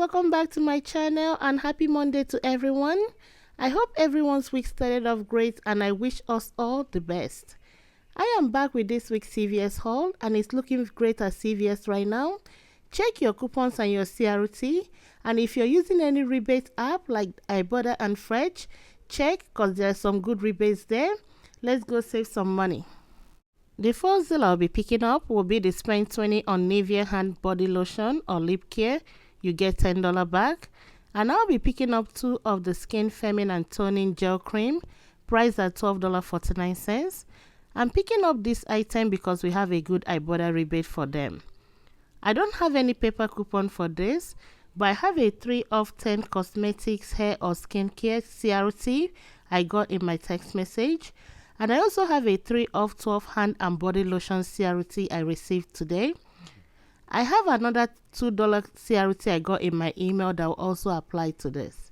welcome back to my channel and happy Monday to everyone. I hope everyone's week started off great and I wish us all the best. I am back with this week's CVS haul and it's looking great at CVS right now. Check your coupons and your CRT, and if you're using any rebate app like Ibotta and Fetch, check because there are some good rebates there. Let's go save some money. The first deal I'll be picking up will be the spend 20 on Nivea hand body lotion or lip care. You get $10 back. And I'll be picking up 2 of the Skin Feminine and Toning Gel Cream, priced at $12.49. I'm picking up this item because we have a good Ibotta rebate for them. I don't have any paper coupon for this, but I have a 3 of 10 cosmetics, hair or skincare CRT I got in my text message. And I also have a 3 of 12 hand and body lotion CRT I received today. I have another $2 CRT I got in my email that will also apply to this.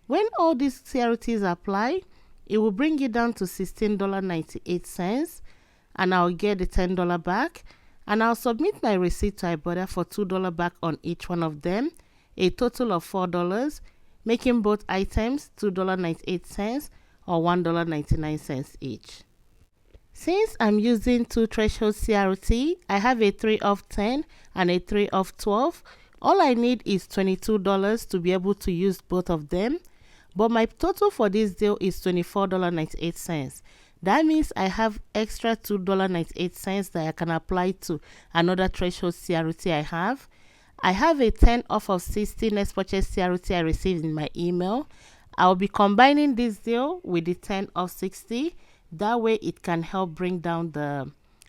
When all these CRTs apply, it will bring it down to $16.98 and I'll get the $10 back. And I'll submit my receipt to Ibotta for $2 back on each one of them, a total of $4, making both items $2.98 or $1.99 each. Since I'm using 2 threshold CRT, I have a 3 of 10 and a 3 of 12. All I need is $22 to be able to use both of them, but my total for this deal is $24.98. That means I have extra $2.98 that I can apply to another threshold CRT I have. I have a 10 off of 60 next purchase CRT I received in my email. I'll be combining this deal with the 10 of 60. That way it can help bring down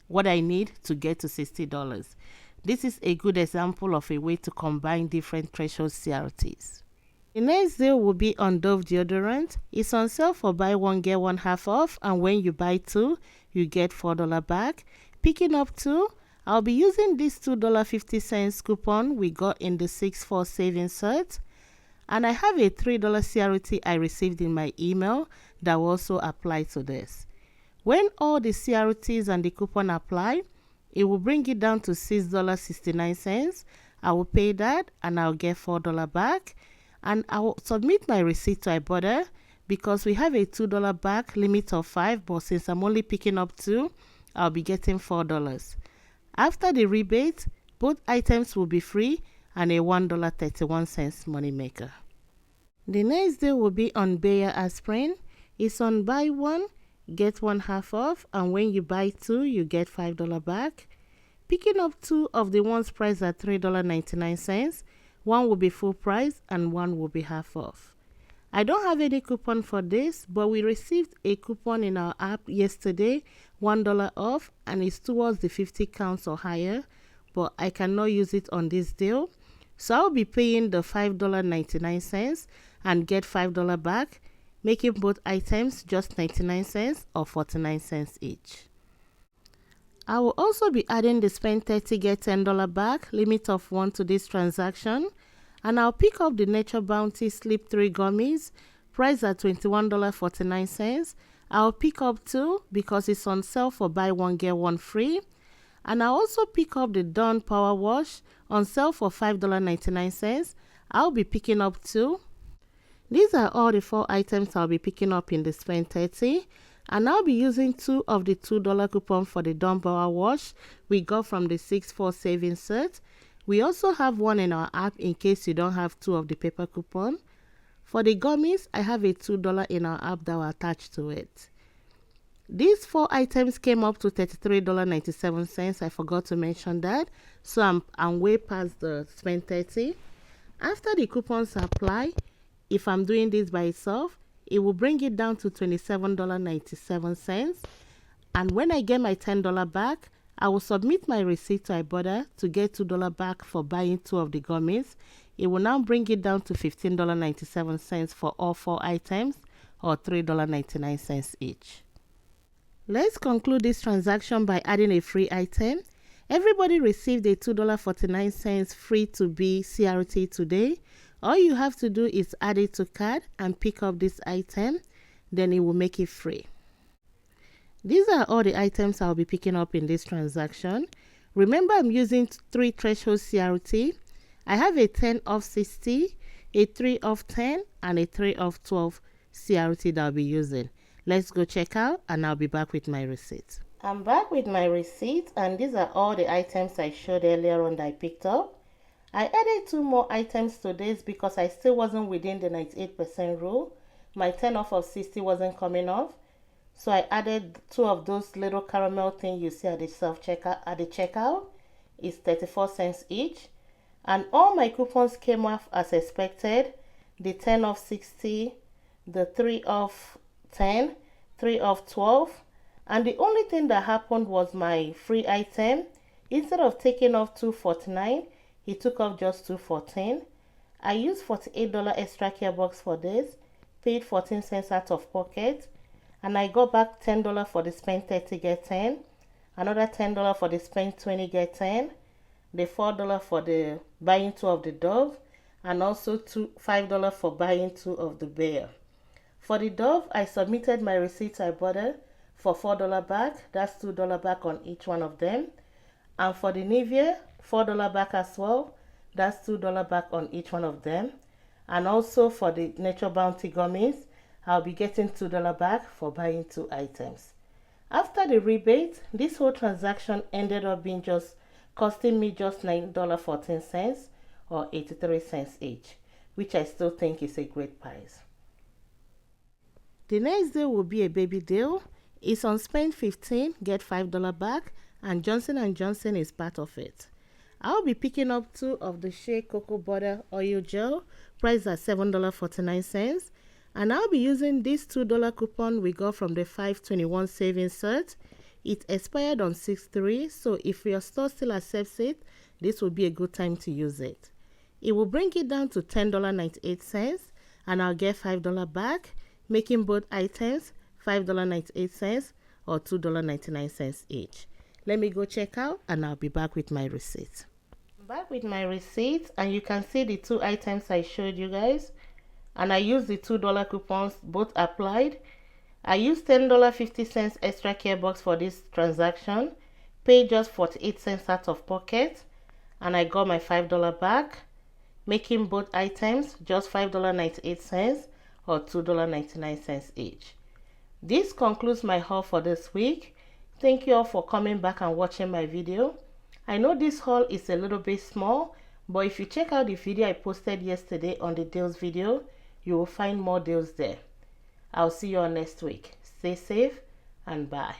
what I need to get to $60. This is a good example of a way to combine different threshold CRTs. The next deal will be on Dove deodorant. It's on sale for buy one get one half off, and when you buy 2, you get $4 back. Picking up 2, I'll be using this $2.50 coupon we got in the 6-4 savings set. And I have a $3 CRT I received in my email that will also apply to this. When all the CRTs and the coupon apply, it will bring it down to $6.69. I will pay that and I'll get $4 back. And I will submit my receipt to Ibotta because we have a $2 back limit of 5, but since I'm only picking up 2, I'll be getting $4. After the rebate, both items will be free and a $1.31 money maker. The next deal will be on Bayer aspirin. It's on buy 1, get 1 half off, and when you buy 2, you get $5 back. Picking up 2 of the ones priced at $3.99. One will be full price and one will be half off. I don't have any coupon for this, but we received a coupon in our app yesterday, $1 off, and it's towards the 50 counts or higher, but I cannot use it on this deal. So I'll be paying the $5.99 and get $5 back, making both items just 99 cents or 49 cents each. I will also be adding the spend 30 get $10 back limit of 1 to this transaction, and I'll pick up the Nature Bounty Sleep 3 gummies priced at $21.49. I'll pick up 2 because it's on sale for buy 1 get 1 free. And I'll also pick up the Dawn Power Wash on sale for $5.99. I'll be picking up 2. These are all the 4 items I'll be picking up in the spend 30. And I'll be using 2 of the $2 coupon for the Dawn Power Wash we got from the 6-4 savings set. We also have one in our app in case you don't have 2 of the paper coupon. For the gummies, I have a $2 in our app that will attach to it. These 4 items came up to $33.97. I forgot to mention that. So I'm way past the spend 30. After the coupons apply, if I'm doing this by itself, it will bring it down to $27.97. And when I get my $10 back, I will submit my receipt to Ibotta to get $2 back for buying 2 of the gummies. It will now bring it down to $15.97 for all 4 items or $3.99 each. Let's conclude this transaction by adding a free item. Everybody received a $2.49 free to be CRT today. All you have to do is add it to cart and pick up this item, then it will make it free. These are all the items I'll be picking up in this transaction. Remember, I'm using 3 threshold CRT. I have a 10 off 60, a 3 off 10, and a 3 off 12 CRT that I'll be using. Let's go check out and I'll be back with my receipt. I'm back with my receipt, and these are all the items I showed earlier on that I picked up. I added 2 more items to this because I still wasn't within the 98% rule. My 10 off of 60 wasn't coming off. So I added 2 of those little caramel things you see at the checkout. It's 34 cents each. And all my coupons came off as expected. The 10 off 60, the 3 off 10, 3 off 12. And the only thing that happened was my free item. Instead of taking off $2.49, he took off just $2.14. I used $48 extra care box for this, paid 14 cents out of pocket, and I got back $10 for the spend 30 get 10, another $10 for the spend 20 get 10, the $4 for the buying 2 of the dove, and also $5 for buying 2 of the bear. For the dove, I submitted my receipt to Ibotta for $4 back. That's $2 back on each one of them. And for the Nivea, $4 back as well. That's $2 back on each one of them. And also for the Nature Bounty gummies, I'll be getting $2 back for buying 2 items. After the rebate, this whole transaction ended up being costing me just $9.14 or 83 cents each, which I still think is a great price. The next day will be a baby deal. It's on spend 15, get $5 back, and Johnson & Johnson is part of it. I'll be picking up 2 of the Shea Cocoa Butter Oil Gel, priced at $7.49, and I'll be using this $2 coupon we got from the 521 savings cert. It expired on 6/3, so if your store still accepts it, this will be a good time to use it. It will bring it down to $10.98, and I'll get $5 back, making both items $5.98 or $2.99 each. Let me go check out and I'll be back with my receipt. I'm back with my receipt, and you can see the 2 items I showed you guys. And I used the $2 coupons, both applied. I used $10.50 extra care box for this transaction, paid just 48 cents out of pocket, and I got my $5 back, making both items just $5.98 or $2.99 each. This concludes my haul for this week. Thank you all for coming back and watching my video. I know this haul is a little bit small, but if you check out the video I posted yesterday on the deals video, you will find more deals there. I'll see you all next week. Stay safe and bye.